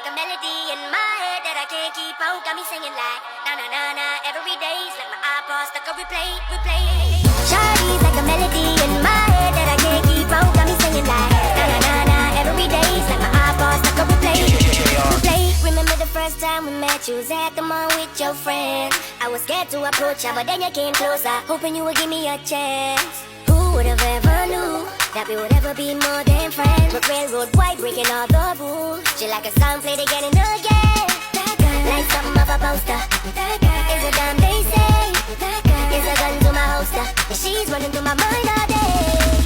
like a melody in my head that I can't keep out. Got me singing like na na na na. Every day's like my iPod stuck on replay, replay. Shawty's like a melody in my head that I can't keep out. Got me singing like na na na na. Every day's like my iPod stuck on replay, replay. Remember the first time we met? You was at the mall with your friends. I was scared to approach ya, but then you came closer, hoping you would give me a chance. Who would have ever knew that we would ever be more than friends? But railroad white, breaking all the rules. She like a song played again and again. That girl, like something of a poster. That girl is a damn they say. That girl is a gun to my holster, and she's running through my mind all day.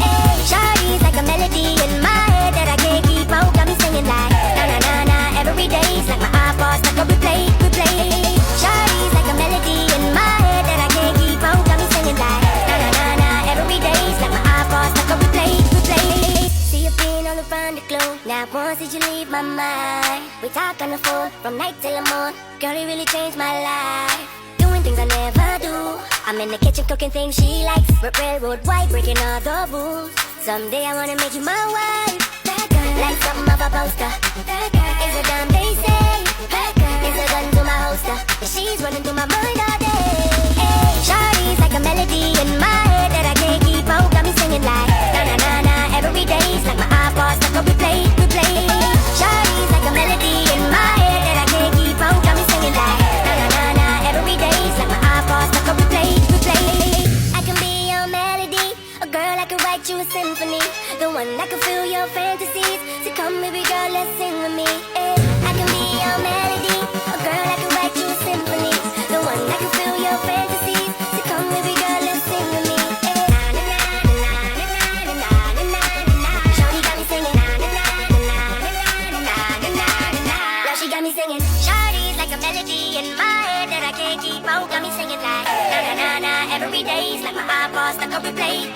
Hey, Shawty's like a melody in my head that I can't keep out. Got me singing like na na na na. Every day's like my iPod stuck on replay, replay. Shawty's like a melody in my head that I can't keep out. Got me singing like na na na na. Every day's like my iPod stuck on replay, replay. See you being all around the globe. Not once did you leave my mind. We talk on the phone from night till the morning. Girl, you really changed my life. Doing things I never do. I'm in the kitchen cooking things she likes. Railroad white, breaking all the rules. Someday I wanna make you my wife. That girl, like something of a poster. That girl is a damn they say. That girl is a gun to my holster, and she's running through my mind all day. Hey, Shawty's like a melody in my head that I can't keep out. Got me singing like na na na na. Every day's like my iPod stuck on replay, replay. Shawty's like a melody in my head that I can't keep out. Got me singing like na na na na. Every day's like my iPod stuck on replay, replay. I can be your melody, a girl I can write you a symphony, the one that can fill your fantasies. So come, baby girl, let's sing with me. Hey, I can be your melody, a girl I can write you a symphony, the one that can fill your fantasies. So come, baby girl, let's sing with me. Hey, na na na na na na na na na. Shawty got me singing na na na na na na na na. Now she got me singing. Shawty's like a melody in my head that I can't keep out. Got me singing like na na na na. Every day's like my iPod stuck on replay.